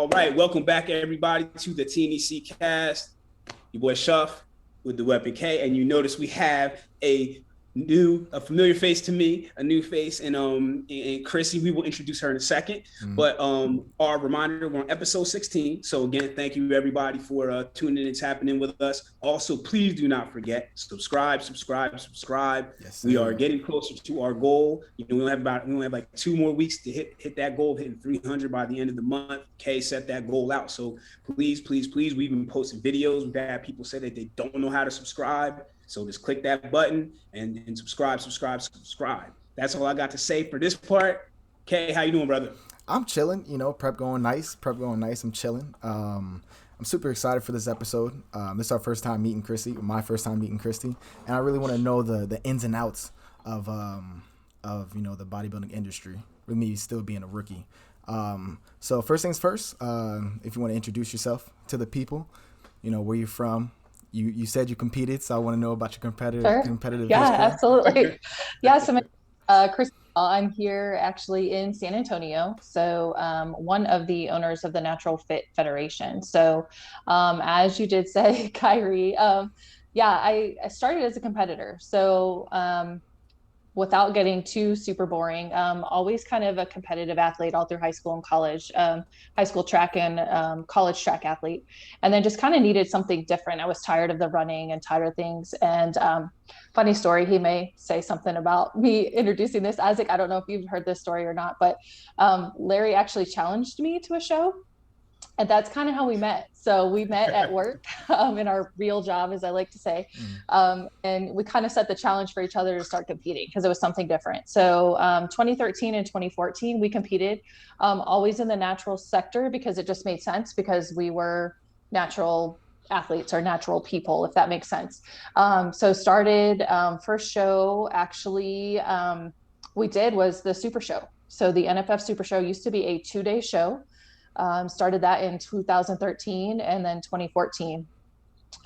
right, welcome back everybody to the TNEC cast. Your boy Shuff with the Weapon K, and you notice we have a familiar face to me, a new face, and Chrissie. We will introduce her in a second. But our reminder, we're on episode 16. So again, thank you everybody for tuning in and tapping in with us. Also, please do not forget, subscribe. Yes, we are getting closer to our goal. We only have like 2 more weeks to hit that goal of hitting 300 by the end of the month. Kay set that goal out. So please, we've been posting videos. We've had people say that they don't know how to subscribe. So just click that button and subscribe. That's all I got to say for this part. Kay, how you doing, brother? I'm chilling. Prep going nice. I'm chilling. I'm super excited for this episode. This is our first time meeting Chrissie, my first time meeting Chrissie, and I really want to know the ins and outs of the bodybuilding industry, with me still being a rookie. So first things first, if you want to introduce yourself to the people, where you're from. You said you competed, so I want to know about your competitive Yeah, history. Absolutely. Yeah, so Chrissie, I'm here actually in San Antonio. So one of the owners of the Natural Fit Federation. So as you did say, Kyrie, I started as a competitor. So without getting too super boring, always kind of a competitive athlete all through high school and college, high school track and college track athlete, and then just kind of needed something different. I was tired of the running and tired of things. And funny story, he may say something about me introducing this. Isaac, I don't know if you've heard this story or not, but Larry actually challenged me to a show. And that's kind of how we met. So we met at work in our real job, as I like to say. And we kind of set the challenge for each other to start competing because it was something different. So 2013 and 2014, we competed always in the natural sector because it just made sense because we were natural athletes or natural people, if that makes sense. So started first show actually we did was the Super Show. So the NFF Super Show used to be a 2-day show. Started that in 2013 and then 2014.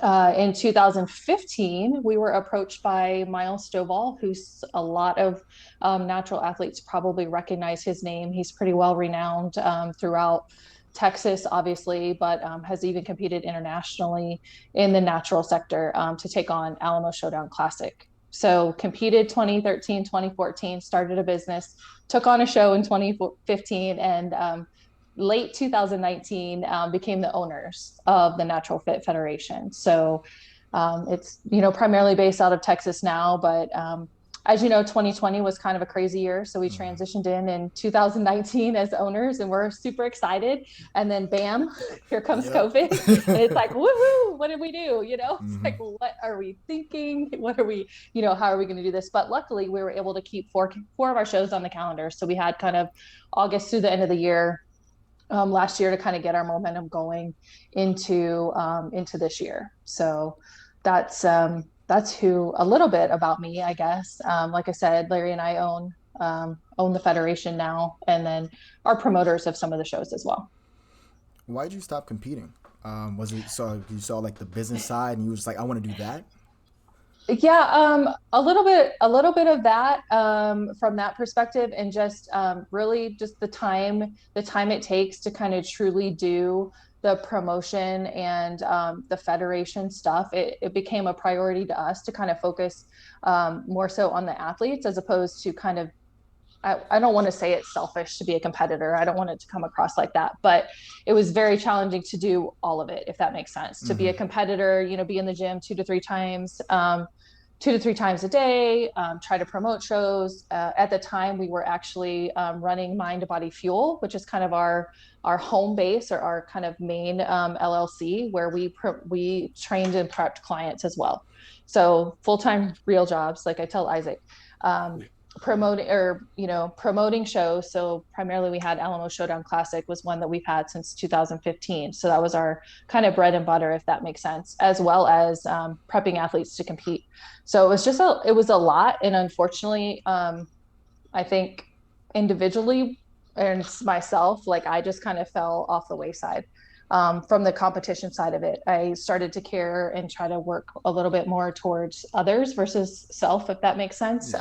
In 2015, we were approached by Miles Stovall, who's a lot of natural athletes probably recognize his name. He's pretty well renowned throughout Texas, obviously, but has even competed internationally in the natural sector to take on Alamo Showdown Classic. So competed 2013, 2014, started a business, took on a show in 2015, and late 2019 became the owners of the Natural Fit Federation. So it's primarily based out of Texas now, but as you know, 2020 was kind of a crazy year, so we transitioned in 2019 as owners, and we're super excited. And then bam, here comes COVID. And it's like, woohoo, what did we do? It's like, what are we thinking? What are we, how are we going to do this? But luckily we were able to keep four of our shows on the calendar. So we had kind of August through the end of the year last year to kind of get our momentum going into this year. So that's who a little bit about me, I guess. Like I said, Larry and I own the federation now, and then are promoters of some of the shows as well. Why did you stop competing? Was it you saw like the business side and you were just like, I want to do that? Yeah, a little bit of that from that perspective, and just really just the time it takes to kind of truly do the promotion and the federation stuff. It became a priority to us to kind of focus more so on the athletes, as opposed to kind of, I don't want to say it's selfish to be a competitor. I don't want it to come across like that, but it was very challenging to do all of it, if that makes sense. To be a competitor, be in the gym 2 to 3 times a day, try to promote shows. At the time, we were actually running Mind Body Fuel, which is kind of our home base or our kind of main LLC, where we trained and prepped clients as well. So full-time real jobs, like I tell Isaac. Promoting shows. So primarily we had Alamo Showdown Classic was one that we've had since 2015. So that was our kind of bread and butter, if that makes sense, as well as prepping athletes to compete. So it was a lot. And unfortunately, I think individually and myself, like I just kind of fell off the wayside from the competition side of it. I started to care and try to work a little bit more towards others versus self, if that makes sense.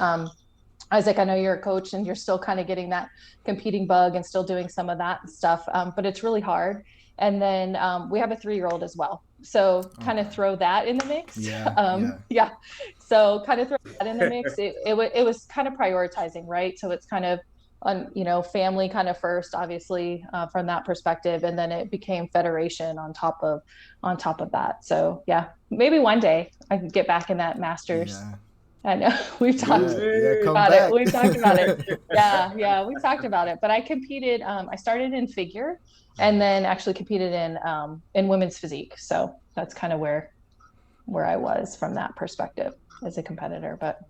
Isaac, I know you're a coach and you're still kind of getting that competing bug and still doing some of that stuff, but it's really hard. And then we have a 3-year-old as well. So kind of throw that in the mix. Yeah. So kind of throw that in the mix. It was kind of prioritizing, right? So it's kind of on, family kind of first, obviously, from that perspective. And then it became federation on top of that. So yeah, maybe one day I can get back in that masters. Yeah. I know we've talked about it. We've talked about it. Yeah, we talked about it. But I competed. I started in figure, and then actually competed in women's physique. So that's kind of where I was from that perspective as a competitor. But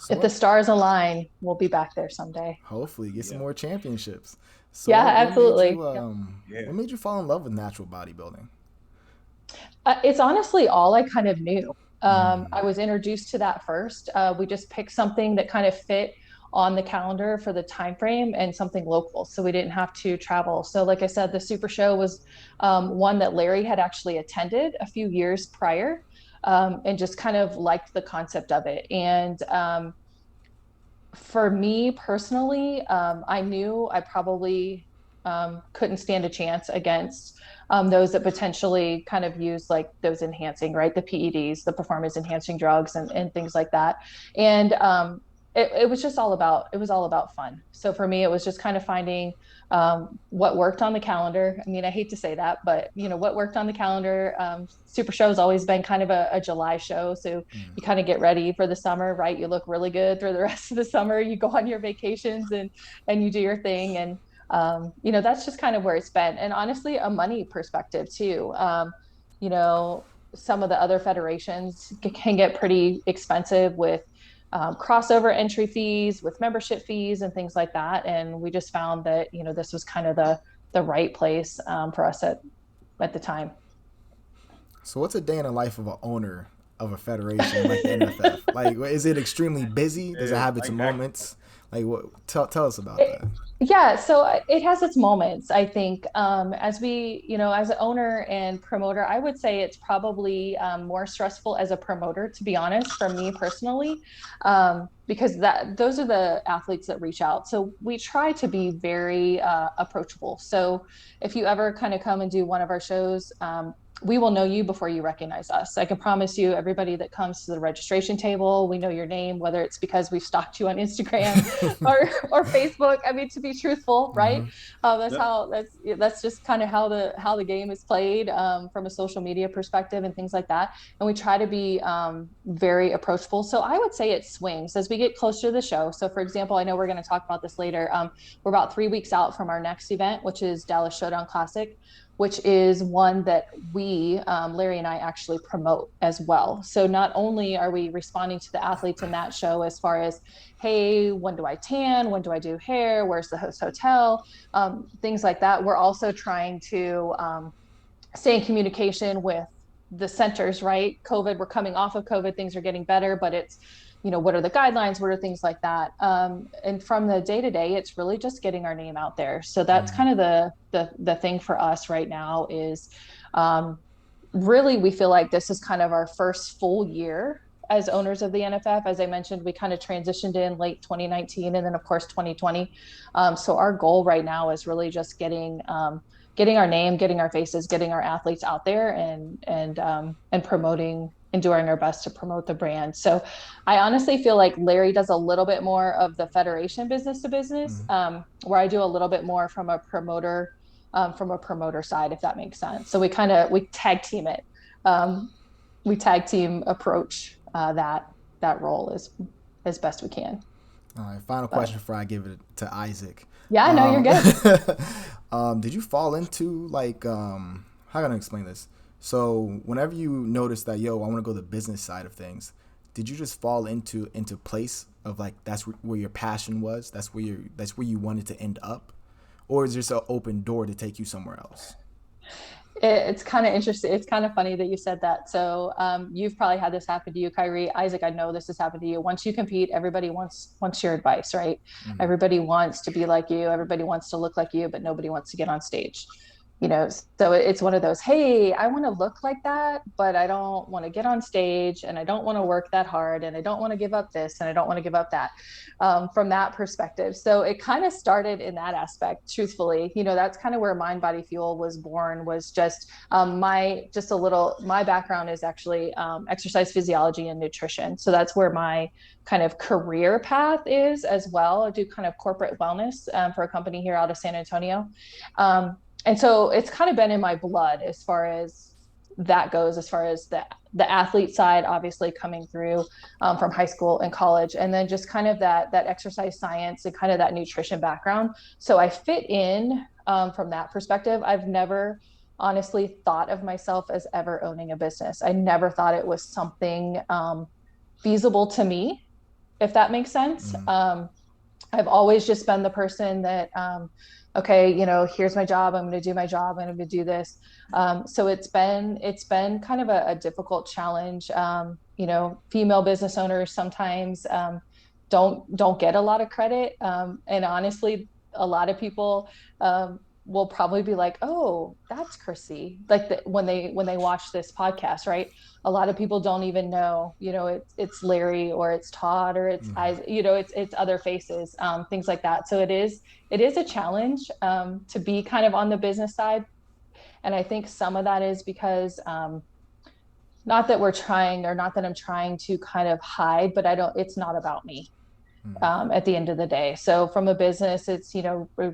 if the stars align, we'll be back there someday. Hopefully, get some more championships. So absolutely. What made you fall in love with natural bodybuilding? It's honestly all I kind of knew. I was introduced to that first. We just picked something that kind of fit on the calendar for the time frame and something local, so we didn't have to travel. So like I said, the Super Show was one that Larry had actually attended a few years prior, and just kind of liked the concept of it. And for me personally, I knew I probably couldn't stand a chance against those that potentially kind of use like those enhancing, right? The PEDs, the performance enhancing drugs and things like that. And it was just all about fun. So for me, it was just kind of finding what worked on the calendar. I mean, I hate to say that, but what worked on the calendar. Super Show has always been kind of a July show. So you kind of get ready for the summer, right? You look really good through the rest of the summer. You go on your vacations and you do your thing. And that's just kind of where it's been. And honestly, a money perspective too. Some of the other federations can get pretty expensive with crossover entry fees, with membership fees and things like that. And we just found that, this was kind of the right place for us at the time. So what's a day in the life of an owner of a federation like the NFF? Like, is it extremely busy? Does it have its moments? Like, tell us about that. Yeah, so it has its moments. I think as as an owner and promoter, I would say it's probably more stressful as a promoter, to be honest, for me personally, because those are the athletes that reach out. So we try to be very approachable. So if you ever kind of come and do one of our shows, we will know you before you recognize us. I can promise you, everybody that comes to the registration table, we know your name, whether it's because we've stalked you on Instagram or Facebook. I mean, to be truthful, right? That's just kind of how the game is played from a social media perspective and things like that. And we try to be very approachable. So I would say it swings as we get closer to the show. So for example, I know we're going to talk about this later. We're about 3 weeks out from our next event, which is Dallas Showdown Classic, which is one that we, Larry and I, actually promote as well. So not only are we responding to the athletes in that show as far as, hey, when do I tan? When do I do hair? Where's the host hotel? Things like that. We're also trying to stay in communication with the centers, right? COVID, we're coming off of COVID, things are getting better, but it's, what are the guidelines? What are things like that? And from the day-to-day, it's really just getting our name out there. So that's kind of the thing for us right now is really, we feel like this is kind of our first full year as owners of the NFF. As I mentioned, we kind of transitioned in late 2019 and then of course 2020. So our goal right now is really just getting our name, getting our faces, getting our athletes out there and promoting and doing our best to promote the brand. So I honestly feel like Larry does a little bit more of the federation business to business, where I do a little bit more from a promoter side, if that makes sense. So we tag team it. We tag team approach that role as best we can. All right. Final question before I give it to Isaac. Yeah, no, you're good. Did you fall into how can I explain this? So whenever you notice that, I want to go the business side of things, did you just fall into place of like, that's where your passion was? That's where you wanted to end up? Or is this an open door to take you somewhere else? It's kind of interesting. It's kind of funny that you said that. So you've probably had this happen to you, Kyrie. Isaac, I know this has happened to you. Once you compete, everybody wants your advice, right? Everybody wants to be like you. Everybody wants to look like you, but nobody wants to get on stage. So it's one of those, hey, I want to look like that, but I don't want to get on stage, and I don't want to work that hard, and I don't want to give up this, and I don't want to give up that, from that perspective. So it kind of started in that aspect, truthfully. That's kind of where Mind Body Fuel was born, was just my background is actually exercise physiology and nutrition. So that's where my kind of career path is as well. I do kind of corporate wellness for a company here out of San Antonio. And so it's kind of been in my blood as far as that goes, as far as the athlete side, obviously coming through from high school and college, and then just kind of that exercise science and kind of that nutrition background. So I fit in from that perspective. I've never honestly thought of myself as ever owning a business. I never thought it was something feasible to me, if that makes sense. I've always just been the person that okay, here's my job. I'm going to do my job. I'm going to do this. So it's been kind of a difficult challenge. Female business owners sometimes don't get a lot of credit. And honestly, a lot of people will probably be like, oh, that's Chrissie. Like when they watch this podcast, right? A lot of people don't even know, it's Larry, or it's Todd, or it's it's other faces, things like that. So it is a challenge to be kind of on the business side. And I think some of that is because not that we're trying, or not that I'm trying to kind of hide, but it's not about me. At the end of the day. So from a business, it's, we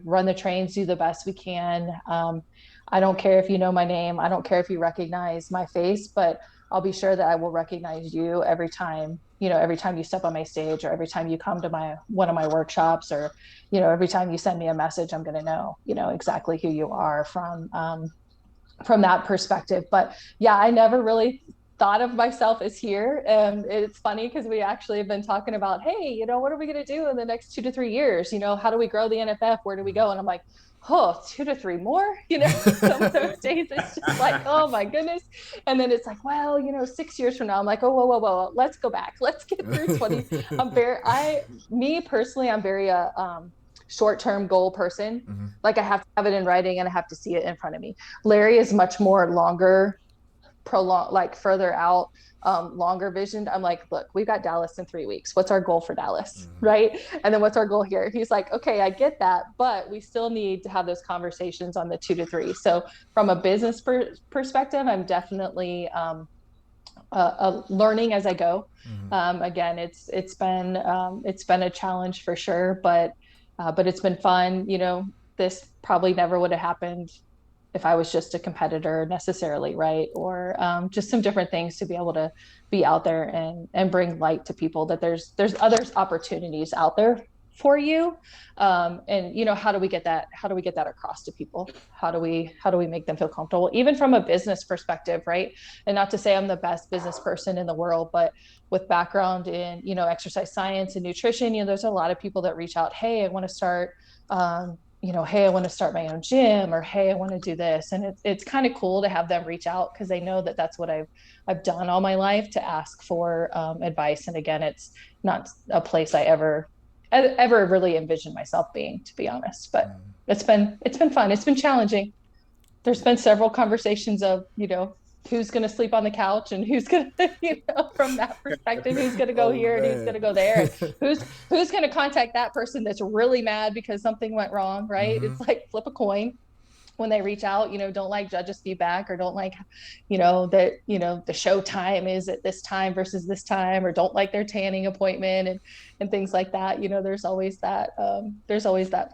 run the trains, do the best we can. I don't care if you know my name. I don't care if you recognize my face, but I'll be sure that I will recognize you every time you step on my stage, or every time you come to one of my workshops, or, every time you send me a message, I'm going to know, exactly who you are from that perspective. But yeah, I never really thought of myself as here. And it's funny because we actually have been talking about, hey, what are we going to do in the next 2 to 3 years? How do we grow the NFF? Where do we go? And I'm like, 2 to 3 more, some of those days it's just like, oh my goodness. And then it's like, well, 6 years from now, I'm like, oh, whoa, let's go back. Let's get through 20. Me personally, I'm very, short-term goal person. Like I have to have it in writing, and I have to see it in front of me. Larry is much more longer, like further out, longer visioned. I'm like, look, we've got Dallas in 3 weeks. What's our goal for Dallas? Right. And then what's our goal here? He's like, okay, I get that, but we still need to have those conversations on the 2 to 3. So from a business perspective, I'm definitely learning as I go. Again, it's been a challenge for sure, but it's been fun. This probably never would have happened if I was just a competitor necessarily, right? Or just some different things to be able to be out there and bring light to people that there's other opportunities out there for you. And how do we get that across to people? How do we make them feel comfortable, even from a business perspective, right? And not to say I'm the best business person in the world, but with background in, exercise science and nutrition, there's a lot of people that reach out, hey, I want to start, hey, I want to start my own gym, or hey, I want to do this. And it's kind of cool to have them reach out, because they know that that's what I've done all my life, to ask for advice. And again, it's not a place I ever really envisioned myself being, to be honest. But it's been fun. It's been challenging. There's been several conversations of, who's going to sleep on the couch, and who's going to, from that perspective, who's going to go here and who's going to go there, and who's going to contact that person that's really mad because something went wrong, right? It's like flip a coin when they reach out. Don't like judges' feedback, or don't like, that, the show time is at this time versus this time, or don't like their tanning appointment and things like that. There's always that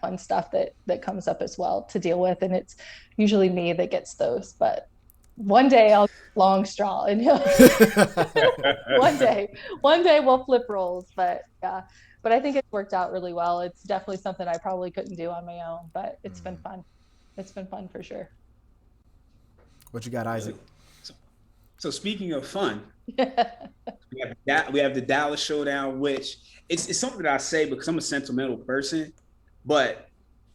fun stuff that comes up as well to deal with. And it's usually me that gets those, but one day I'll long straw, and one day we'll flip roles. But yeah, but I think it's worked out really well. It's definitely something I probably couldn't do on my own, but it's been fun. It's been fun for sure. What you got, Isaac? So speaking of fun, we have the Dallas Showdown, which it's something that I say because I'm a sentimental person, but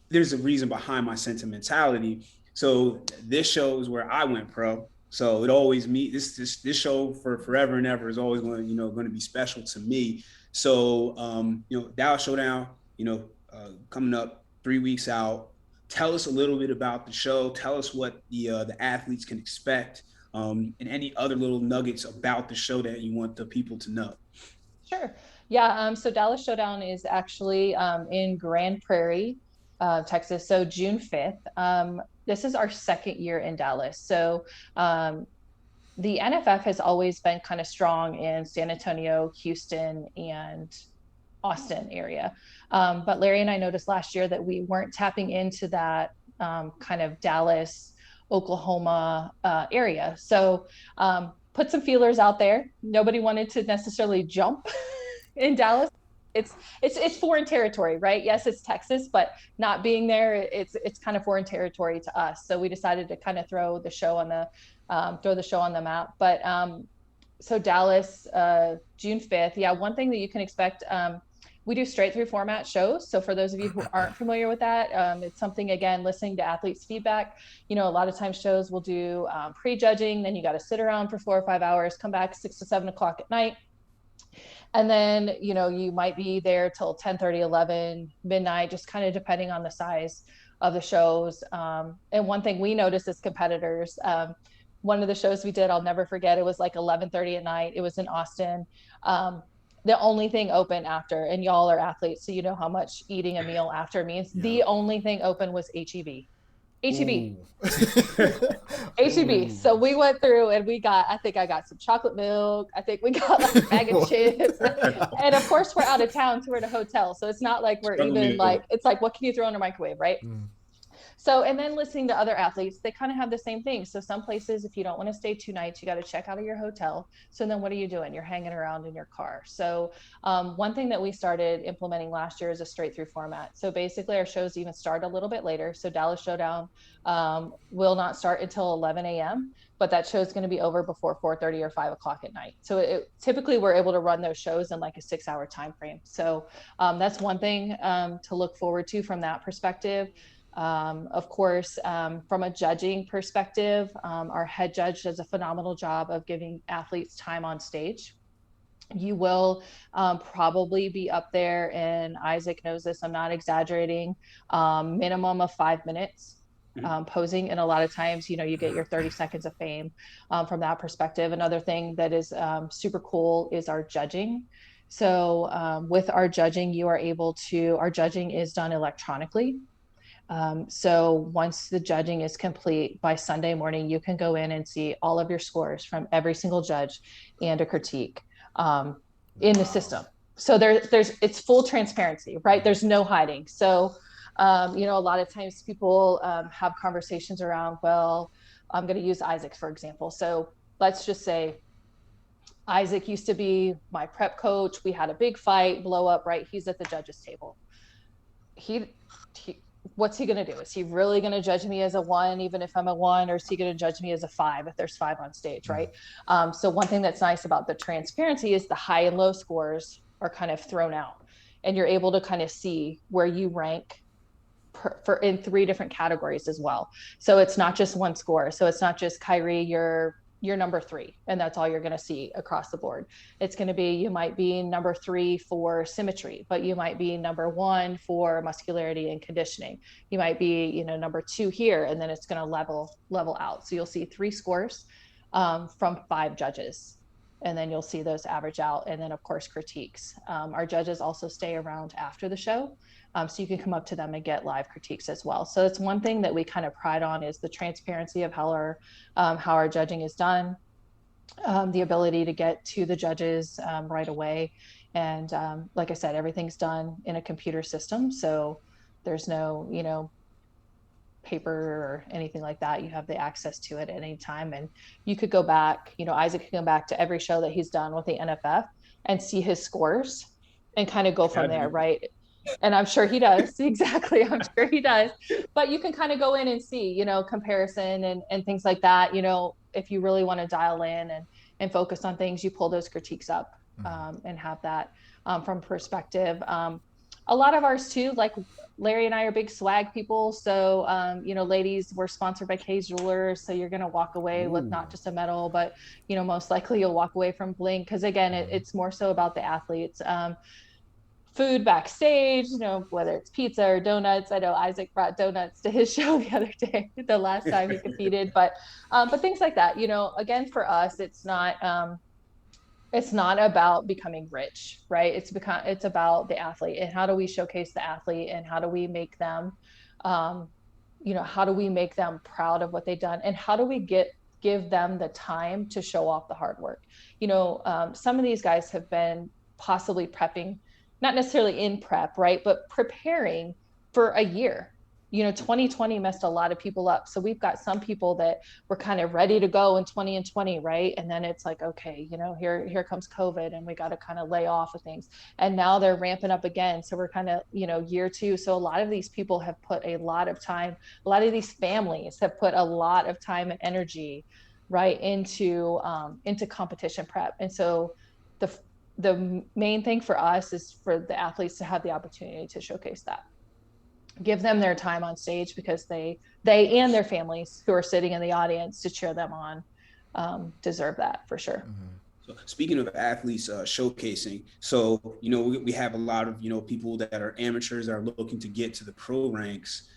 there's a reason behind my sentimentality. So this show is where I went pro. So it always this show for forever and ever is always going to be special to me. So Dallas Showdown, coming up 3 weeks out. tell us a little bit about the show. Tell us what the athletes can expect, and any other little nuggets about the show that you want the people to know. Sure. Yeah. So Dallas Showdown is actually in Grand Prairie, Texas. So June 5th. This is our second year in Dallas. So the NFF has always been kind of strong in San Antonio, Houston, and Austin area. But Larry and I noticed last year that we weren't tapping into that kind of Dallas, Oklahoma area. So put some feelers out there. Nobody wanted to necessarily jump in Dallas. It's foreign territory, right? Yes, it's Texas, but not being there, it's kind of foreign territory to us. So we decided to kind of throw the show on the map. But so Dallas, June 5th. Yeah, one thing that you can expect, we do straight through format shows. So for those of you who aren't familiar with that, it's something, again, listening to athletes' feedback. A lot of times shows will do pre-judging, then you got to sit around for 4 or 5 hours, come back 6 to 7 o'clock at night. And then, you might be there till 10:30, 11, midnight, just kind of depending on the size of the shows. And one thing we noticed as competitors, one of the shows we did, I'll never forget, it was like 11:30 at night. It was in Austin. The only thing open after, and y'all are athletes, so you know how much eating a meal after means. Yeah. The only thing open was HEB. HEB. HEB. So we went through and I think I got some chocolate milk. I think we got like a bag of chips. And of course we're out of town, so we're at a hotel. So it's not like we're even like, it's like, what can you throw in a microwave, right? So, and then listening to other athletes, they kind of have the same thing. So some places, if you don't want to stay 2 nights, you got to check out of your hotel. So then what are you doing? You're hanging around in your car. So one thing that we started implementing last year is a straight through format. So basically our shows even start a little bit later. So Dallas Showdown will not start until 11 a.m., but that show is going to be over before 4:30 or 5 o'clock at night. So typically we're able to run those shows in like a 6-hour time frame. So that's one thing to look forward to from that perspective. Of course, from a judging perspective, our head judge does a phenomenal job of giving athletes time on stage. You will probably be up there, and Isaac knows this, I'm not exaggerating, minimum of 5 minutes posing. And a lot of times, you get your 30 seconds of fame from that perspective. Another thing that is super cool is our judging. So with our judging, our judging is done electronically. So once the judging is complete by Sunday morning, you can go in and see all of your scores from every single judge and a critique in the system. So it's full transparency, right? There's no hiding. So, a lot of times people have conversations around, well, I'm going to use Isaac, for example. So let's just say Isaac used to be my prep coach. We had a big fight, blow up, right? He's at the judges table. What's he going to do? Is he really going to judge me as a 1, even if I'm a 1, or is he going to judge me as a 5 if there's 5 on stage, right? So one thing that's nice about the transparency is the high and low scores are kind of thrown out, and you're able to kind of see where you rank in 3 different categories as well. So it's not just one score. So it's not just Kyrie, you're number 3, and that's all you're going to see across the board. It's going to be, you might be number 3 for symmetry, but you might be number 1 for muscularity and conditioning. You might be, number 2 here, and then it's going to level out. So you'll see 3 scores from 5 judges, and then you'll see those average out. And then of course critiques. Our judges also stay around after the show. So you can come up to them and get live critiques as well. So it's one thing that we kind of pride on, is the transparency of how our judging is done, the ability to get to the judges right away. And like I said, everything's done in a computer system. So there's no, paper or anything like that. You have the access to it at any time. And you could go back, Isaac can go back to every show that he's done with the NFF and see his scores and kind of go from there, right? And I'm sure he does. Exactly. I'm sure he does. But you can kind of go in and see, comparison and things like that. If you really want to dial in and focus on things, you pull those critiques up and have that from perspective. A lot of ours too, like Larry and I are big swag people. So, ladies, we're sponsored by Kay's Jewelers. So you're going to walk away with not just a medal, but, most likely you'll walk away from bling. Because again, it's more so about the athletes. food backstage, whether it's pizza or donuts. I know Isaac brought donuts to his show the other day, the last time he competed, but things like that, again, for us, it's not about becoming rich, right? It's about the athlete, and how do we showcase the athlete, and how do we make them, how do we make them proud of what they've done, and how do we give them the time to show off the hard work. Some of these guys have been possibly prepping, not necessarily in prep, right, but preparing for a year. 2020 messed a lot of people up. So we've got some people that were kind of ready to go in 2020, right? And then it's like, okay, here comes COVID, and we got to kind of lay off of things. And now they're ramping up again. So we're kind of, year two. So a lot of these people have put a lot of time, a lot of these families have put a lot of time and energy, right, into competition prep. And so the main thing for us is for the athletes to have the opportunity to showcase that. Give them their time on stage, because they and their families who are sitting in the audience to cheer them on deserve that for sure. So speaking of athletes showcasing, so we have a lot of people that are amateurs that are looking to get to the pro ranks.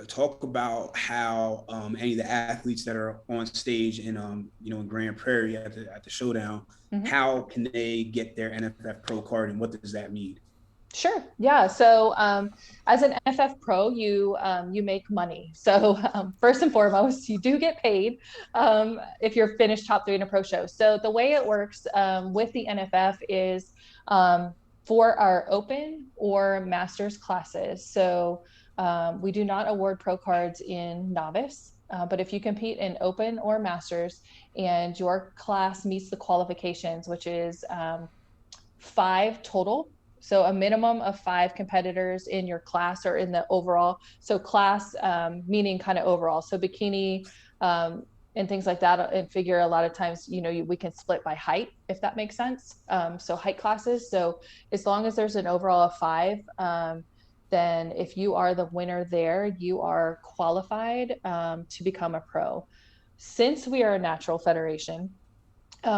Talk about how any of the athletes that are on stage in in Grand Prairie at the Showdown, how can they get their NFF Pro card, and what does that mean? Sure. Yeah. So as an NFF Pro, you make money. So first and foremost, you do get paid if you're finished top 3 in a pro show. So the way it works with the NFF is for our open or masters classes. So we do not award pro cards in novice, but if you compete in open or masters and your class meets the qualifications, which is 5 total. So a minimum of 5 competitors in your class or in the overall. So class meaning kind of overall. So bikini and things like that, and figure a lot of times, we can split by height, if that makes sense. So height classes. So as long as there's an overall of 5, then if you are the winner there, you are qualified to become a pro. Since we are a natural federation,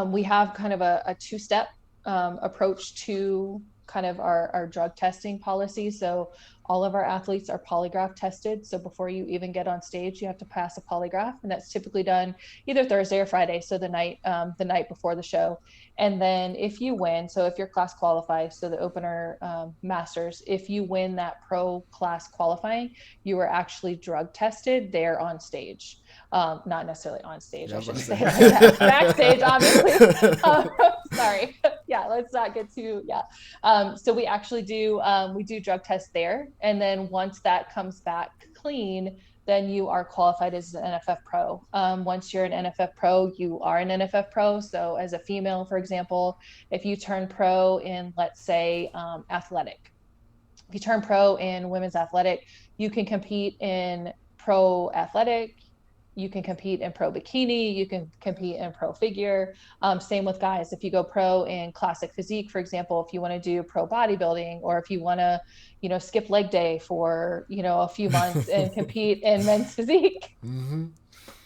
we have kind of a 2-step approach to kind of our drug testing policy. So all of our athletes are polygraph tested. So before you even get on stage, you have to pass a polygraph, and that's typically done either Thursday or Friday. So the night before the show. And then if you win, so if your class qualifies, so the opener masters, if you win that pro class qualifying, you are actually drug tested there on stage. Not necessarily on stage, I should say. Backstage, obviously. Sorry. Yeah, let's not get too, so we actually do drug tests there. And then once that comes back clean, then you are qualified as an NFF Pro. Once you're an NFF Pro, you are an NFF Pro. So as a female, for example, if you turn pro in, let's say, athletic, if you turn pro in women's athletic, you can compete in pro athletic, you can compete in pro bikini, you can compete in pro figure. Same with guys. If you go pro in classic physique, for example, if you want to do pro bodybuilding, or if you want to, skip leg day for, a few months and compete in men's physique.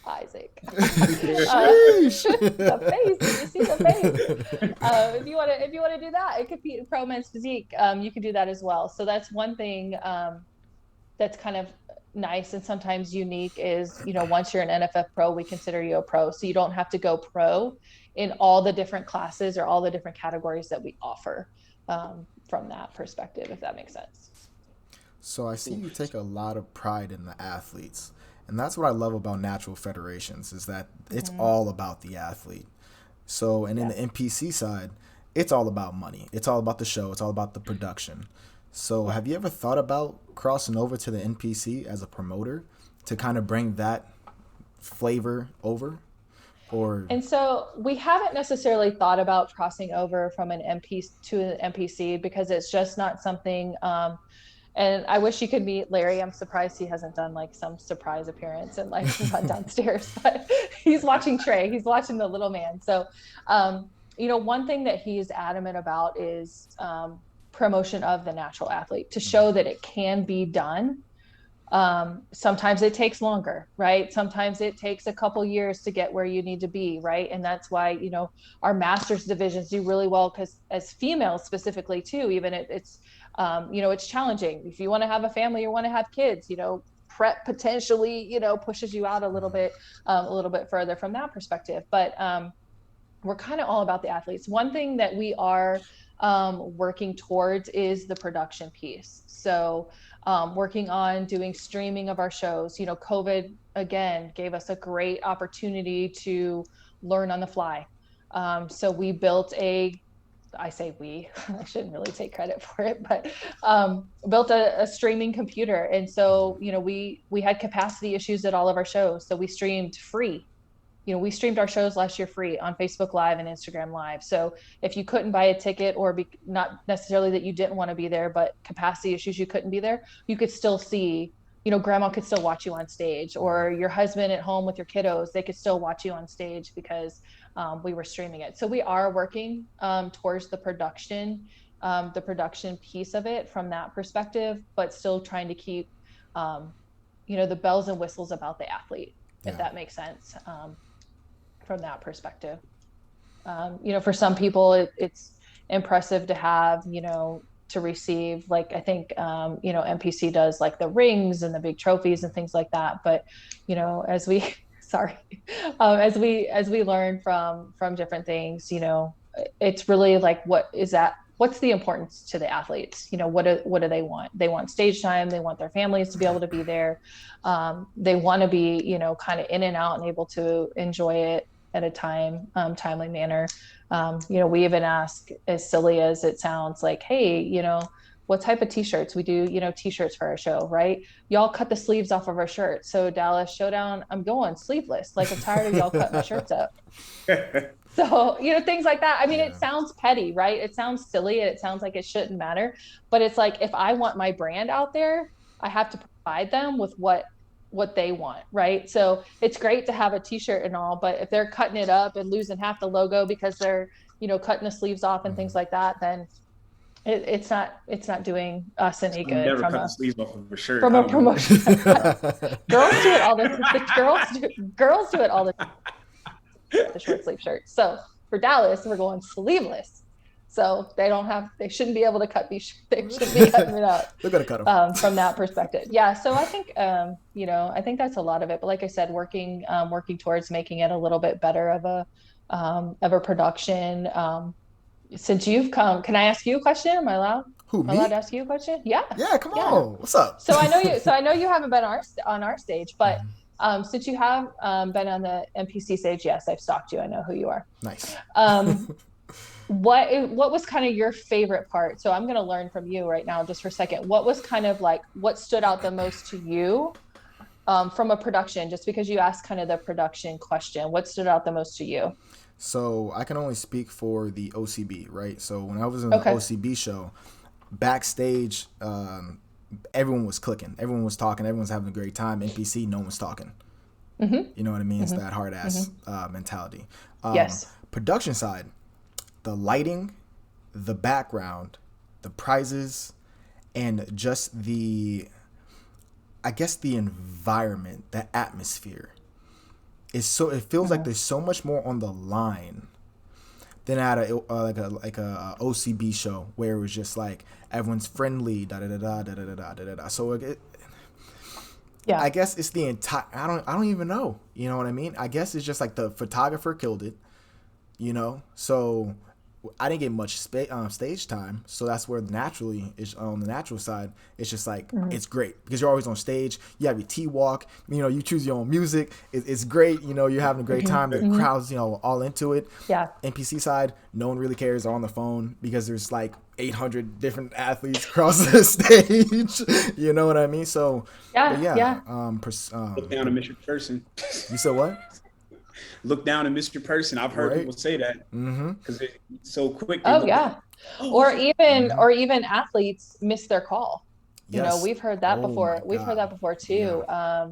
Isaac. The face. Did you see the face? If you want to do that and compete in pro men's physique, you can do that as well. So that's one thing that's kind of nice and sometimes unique is, once you're an NFF Pro, we consider you a pro. So you don't have to go pro in all the different classes or all the different categories that we offer from that perspective, if that makes sense. So I see you take a lot of pride in the athletes. And that's what I love about natural federations, is that it's all about the athlete. So, and in the NPC side, it's all about money. It's all about the show. It's all about the production. So have you ever thought about crossing over to the NPC as a promoter to kind of bring that flavor over? And so we haven't necessarily thought about crossing over from an MP to an NPC, because it's just not something, and I wish you could meet Larry. I'm surprised he hasn't done like some surprise appearance and like run downstairs, but he's watching Trey. He's watching the little man. So, one thing that he's adamant about is promotion of the natural athlete, to show that it can be done Sometimes it takes longer, right? Sometimes it takes a couple years to get where you need to be, right? And that's why, you know, our masters divisions do really well, because as females specifically too, even it's, you know, it's challenging. If you want to have a family, you want to have kids, you know, prep potentially, you know, pushes you out a little bit further from that perspective. But we're kind of all about the athletes. One thing that we are working towards is the production piece. So working on doing streaming of our shows. You know, COVID again gave us a great opportunity to learn on the fly. So we built I say we, I shouldn't really take credit for it, but built a streaming computer. And so, you know, we had capacity issues at all of our shows. So we streamed free. You know, we streamed our shows last year free on Facebook Live and Instagram Live. So if you couldn't buy a ticket, or not necessarily that you didn't want to be there, but capacity issues, you couldn't be there, you could still see, you know, grandma could still watch you on stage, or your husband at home with your kiddos, they could still watch you on stage because we were streaming it. So we are working towards the production piece of it from that perspective, but still trying to keep, you know, the bells and whistles about the athlete, if that makes sense. From that perspective, you know, for some people it's impressive to have, you know, to receive, like, I think, you know, NPC does like the rings and the big trophies and things like that. But, you know, as we, as we learn from different things, you know, it's really like, what's the importance to the athletes? You know, what do they want? They want stage time. They want their families to be able to be there. They want to be, you know, kind of in and out and able to enjoy it at a timely manner. You know, we even ask, as silly as it sounds, like, hey, you know, what type of t-shirts? We do, you know, t-shirts for our show, right? Y'all cut the sleeves off of our shirts. So Dallas Showdown, I'm going sleeveless. Like, I'm tired of y'all cutting my shirts up. So, you know, things like that. I mean, it sounds petty, right? It sounds silly, and it sounds like it shouldn't matter. But it's like, if I want my brand out there, I have to provide them with what they want, right? So it's great to have a t-shirt and all, but if they're cutting it up and losing half the logo because they're, you know, cutting the sleeves off and things like that, then it's not doing us any good. Never cut the sleeves off of a shirt. From a promotion. Girls do it all the girls do it all the time. The short sleeve shirt. So for Dallas, we're going sleeveless. So they shouldn't be able to cut they shouldn't be cutting it out. They're gonna cut them. From that perspective. Yeah. So I think, you know, I think that's a lot of it. But like I said, working towards making it a little bit better of a production. Since you've come, can I ask you a question? Am I allowed? Who, me? Am I allowed to ask you a question? Yeah. Yeah, come on. What's up? So I know you haven't been on our stage, but since you have been on the NPC stage, yes, I've stalked you. I know who you are. Nice. What was kind of your favorite part? So I'm going to learn from you right now, just for a second. What was kind of like, what stood out the most to you from a production, just because you asked kind of the production question? What stood out the most to you? So I can only speak for the OCB, right? So when I was in the OCB show, backstage, everyone was clicking. Everyone was talking. Everyone was having a great time. NPC, no one was talking. Mm-hmm. You know what I mean? It's that hard ass mentality. Yes. Production side, the lighting, the background, the prizes, and just the environment, the atmosphere. It feels like there's so much more on the line than at a OCB show where it was just like everyone's friendly, da da da da da da da da da. So I guess it's the entire. I don't even know. You know what I mean? I guess it's just like the photographer killed it. You know, so I didn't get much stage time, so that's where naturally is on the natural side. It's just like it's great because you're always on stage. You have your T-walk. You know, you choose your own music. It's great. You know, you're having a great time. The crowd's, you know, all into it. Yeah. NPC side, no one really cares. They're on the phone because there's like 800 different athletes across the stage. You know what I mean? So yeah. Look down and miss your person. You said what? Look down and miss your person. I've heard people say that because it's so quick. Or even athletes miss their call. Yes. You know, we've heard that before. We've heard that before too. Yeah.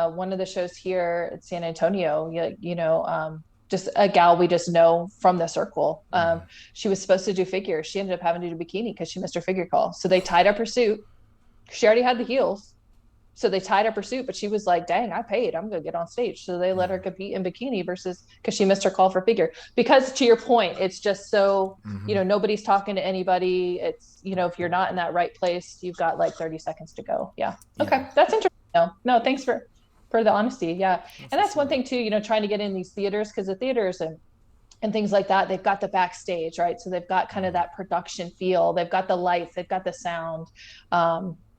One of the shows here at San Antonio, you know, just a gal we just know from the circle. She was supposed to do figures. She ended up having to do bikini because she missed her figure call. So they tied up her suit. She already had the heels. So they tied up her suit, but she was like, dang, I paid, I'm going to get on stage. So they let her compete in bikini versus, because she missed her call for figure. Because to your point, it's just so, nobody's talking to anybody. It's, if you're not in that right place, you've got like 30 seconds to go. Yeah. Okay. That's interesting. No, thanks for the honesty. Yeah. And that's one thing too, trying to get in these theaters, because the theaters and things like that, they've got the backstage, right? So they've got kind of that production feel. They've got the lights, they've got the sound,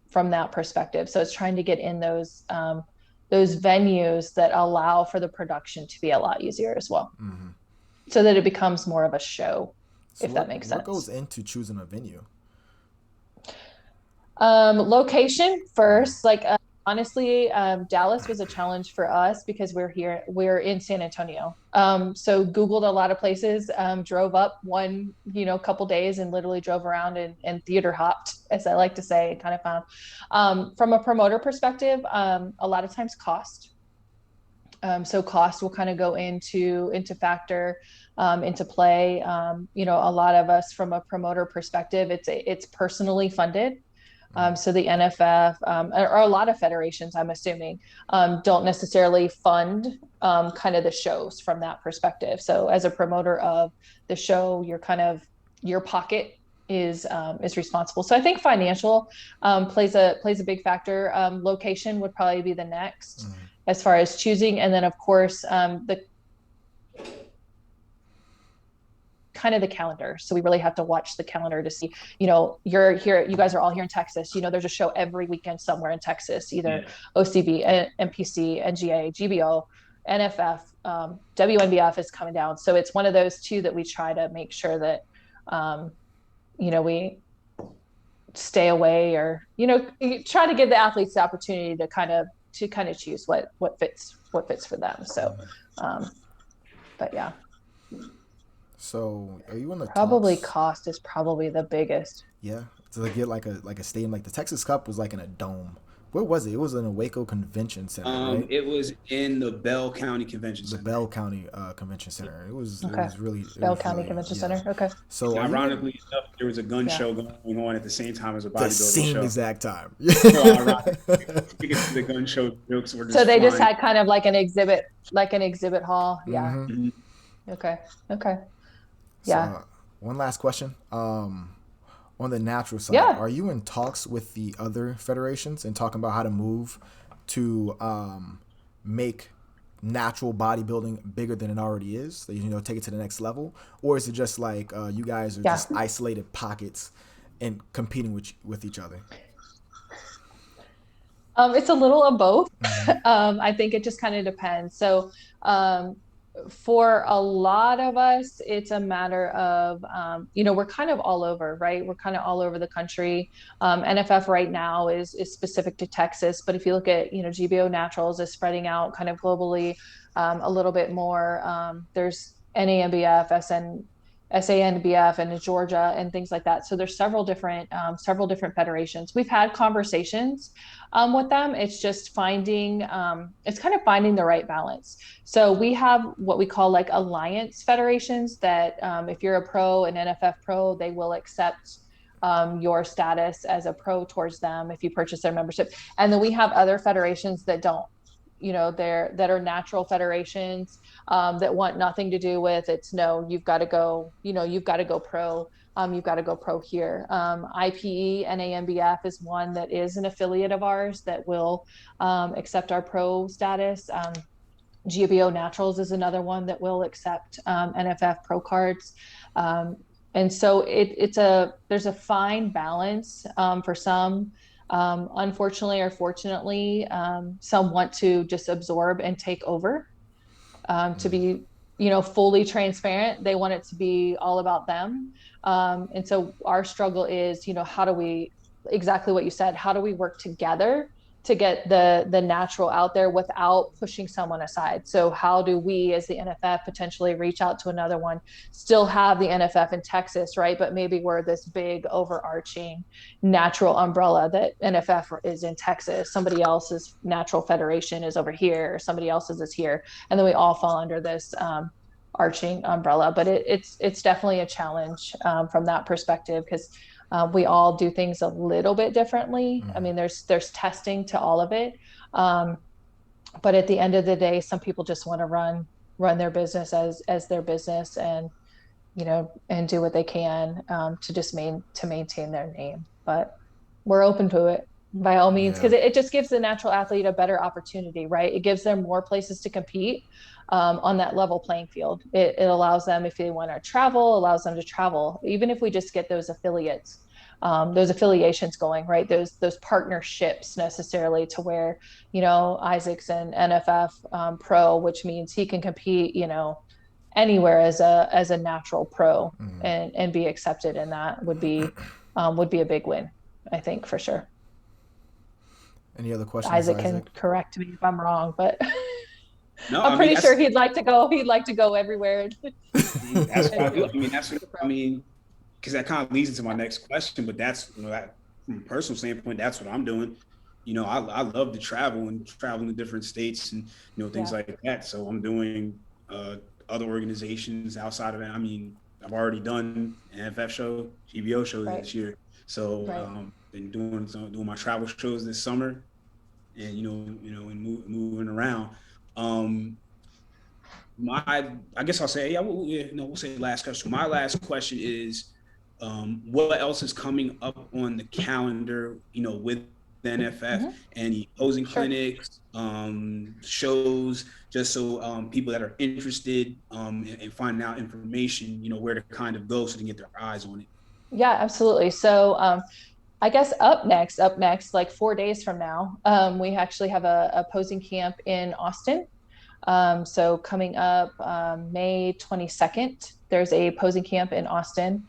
from that perspective. So it's trying to get in those venues that allow for the production to be a lot easier as well, so that it becomes more of a show, if that makes sense. What goes into choosing a venue? Location first, like honestly, Dallas was a challenge for us because we're in San Antonio. So Googled a lot of places, drove up one, couple days and literally drove around and theater hopped, as I like to say, and kind of found, from a promoter perspective, a lot of times cost. So cost will kind of go into factor, into play. A lot of us from a promoter perspective, it's personally funded. So the NFF, or a lot of federations, I'm assuming, don't necessarily fund kind of the shows from that perspective. So as a promoter of the show, your pocket is responsible. So I think financial plays a big factor. Location would probably be the next as far as choosing, and then of course the kind of the calendar. So we really have to watch the calendar to see, you're here, you guys are all here in Texas, there's a show every weekend somewhere in Texas, either OCB, NPC, NGA, GBO, NFF, WNBF is coming down. So it's one of those two that we try to make sure that, we stay away, or, try to give the athletes the opportunity to kind of choose what fits for them. So, but yeah. So are you in the talks? Cost is probably the biggest. Yeah. To get like a stadium, like the Texas Cup was like in a dome. Where was it? It was in a Waco Convention Center, right? It was in the Bell County Convention Center. The Bell County Convention Center. It was really Bell County Convention Center. Okay. So ironically enough, there was a gun show going on at the same time as a bodybuilding show. The same exact time. So ironic. The gun show jokes were just so they flying. Just had kind of like an exhibit hall. Yeah. Mm-hmm. Okay. Yeah. So, one last question. On the natural side, are you in talks with the other federations and talking about how to move to make natural bodybuilding bigger than it already is? Take it to the next level, or is it just like you guys are just isolated pockets and competing with each other? It's a little of both. I think it just kind of depends. So for a lot of us, it's a matter of, we're kind of all over, right? We're kind of all over the country. NFF right now is specific to Texas, but if you look at, GBO Naturals is spreading out kind of globally a little bit more. There's NANBF, SANBF and Georgia and things like that. So there's several different federations. We've had conversations with them. It's just finding the right balance. So we have what we call like alliance federations that if you're a pro, an NFF pro, they will accept your status as a pro towards them if you purchase their membership. And then we have other federations that don't, that are natural federations that want nothing to do with you've got to go, you've got to go pro. You've got to go pro here. IPE, NANBF is one that is an affiliate of ours that will accept our pro status. GBO Naturals is another one that will accept NFF pro cards. And so there's a fine balance for some. Unfortunately or fortunately, some want to just absorb and take over. To be, fully transparent, they want it to be all about them. And so our struggle is, how do we, exactly what you said, how do we work together to get the natural out there without pushing someone aside? So how do we as the NFF potentially reach out to another one, still have the NFF in Texas, right? But maybe we're this big overarching natural umbrella that NFF is in Texas, somebody else's natural federation is over here, or somebody else's is here. And then we all fall under this arching umbrella. But it's definitely a challenge from that perspective, because We all do things a little bit differently. I mean, there's testing to all of it. But at the end of the day, some people just want to run their business as their business, and and do what they can to just maintain their name. But we're open to it by all means, because it just gives the natural athlete a better opportunity, right? It gives them more places to compete on that level playing field. It allows them, if they want to travel, allows them to travel, even if we just get those affiliates, those affiliations going, right? Those partnerships necessarily, to where, Isaac's an NFF Pro, which means he can compete, anywhere as a natural pro, and be accepted. And that would be a big win, I think, for sure. Any other questions? Isaac can correct me if I'm wrong, but no, I'm pretty sure he'd like to go everywhere. That's what I do. I mean, because that kind of leads into my next question, but that's, that, from a personal standpoint, that's what I'm doing. I love to travel to different states and, things like that. So I'm doing other organizations outside of it. I mean, I've already done NFF show, GBO shows this year. So been doing my travel shows this summer, and and moving around. I guess I'll say, we'll say last question. My last question is, what else is coming up on the calendar, with the NFF? Any posing clinics, shows, just so people that are interested in finding out information, where to kind of go so they can get their eyes on it. Yeah, absolutely. So I guess up next, like 4 days from now, we actually have a posing camp in Austin. So coming up May 22nd, there's a posing camp in Austin,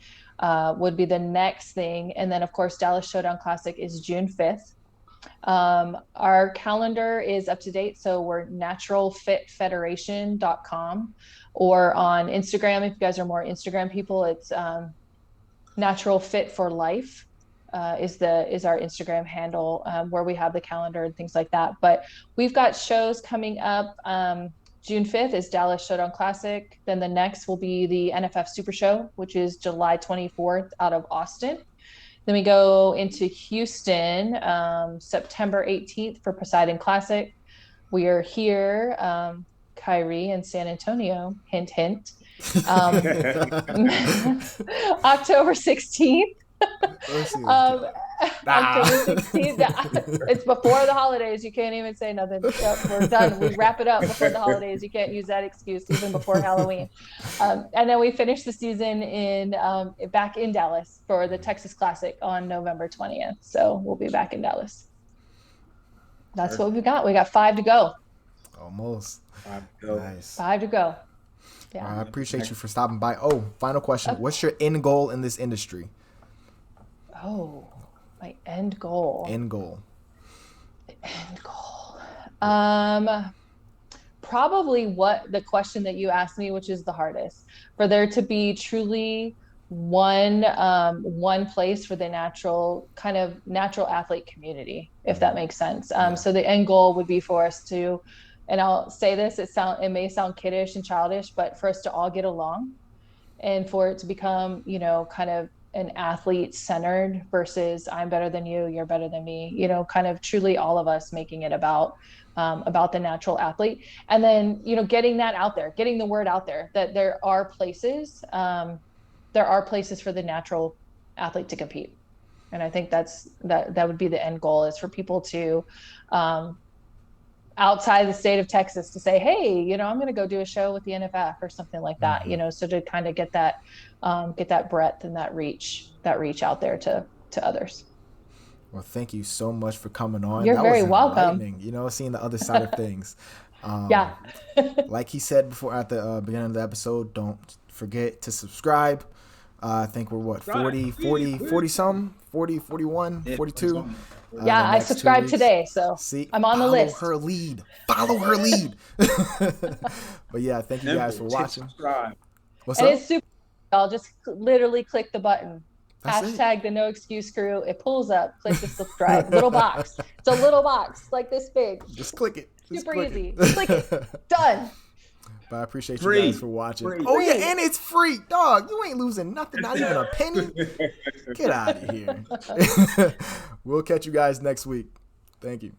would be the next thing. And then, of course, Dallas Showdown Classic is June 5th. Our calendar is up to date. So we're naturalfitfederation.com, or on Instagram. If you guys are more Instagram people, it's Natural Fit for Life is our Instagram handle, where we have the calendar and things like that. But we've got shows coming up. June 5th is Dallas Showdown Classic. Then the next will be the NFF Super Show, which is July 24th out of Austin. Then we go into Houston, September 18th for Poseidon Classic. We are here, Kyrie, in San Antonio, hint, hint. October 16th. October 16th. It's before the holidays. You can't even say nothing. We're done. We wrap it up before the holidays. You can't use that excuse even before Halloween. And then we finish the season back in Dallas for the Texas Classic on November 20th. So we'll be back in Dallas. That's what we got. We got 5 to go. Almost. 5 to go. Nice. 5 to go. Yeah. I appreciate you for stopping by. Oh, final question. What's your end goal in this industry? Oh, my end goal. End goal. Probably what the question that you asked me, which is the hardest, for there to be truly one place for the natural athlete community, if that makes sense. So the end goal would be for us to, and I'll say this, it may sound kiddish and childish, but for us to all get along, and for it to become, kind of an athlete centered versus I'm better than you, you're better than me, kind of truly all of us making it about the natural athlete. And then, getting that out there, getting the word out there that there are places for the natural athlete to compete. And I think that would be the end goal, is for people to, outside the state of Texas, to say, hey, I'm going to go do a show with the NFF or something like that, so to kind of get that breadth and that reach out there to others. Well, thank you so much for coming on. You're very welcome. Seeing the other side of things. Yeah. Like he said before at the beginning of the episode, don't forget to subscribe. I think we're 40 something, 40, 41, 42. Yeah, I subscribed today, so I'm on the list. Follow her lead. But yeah, thank you guys for watching. What's up? It's super. I'll just literally click the button. That's Hashtag TheNoExcuseCrew. It pulls up. Click the subscribe. Little box. It's a little box like this big. Just click it. Super easy. Click it. Done. But I appreciate Free. you guys for watching. Free. Oh, yeah, and it's free. Dog, you ain't losing nothing, not even a penny. Get out of here. We'll catch you guys next week. Thank you.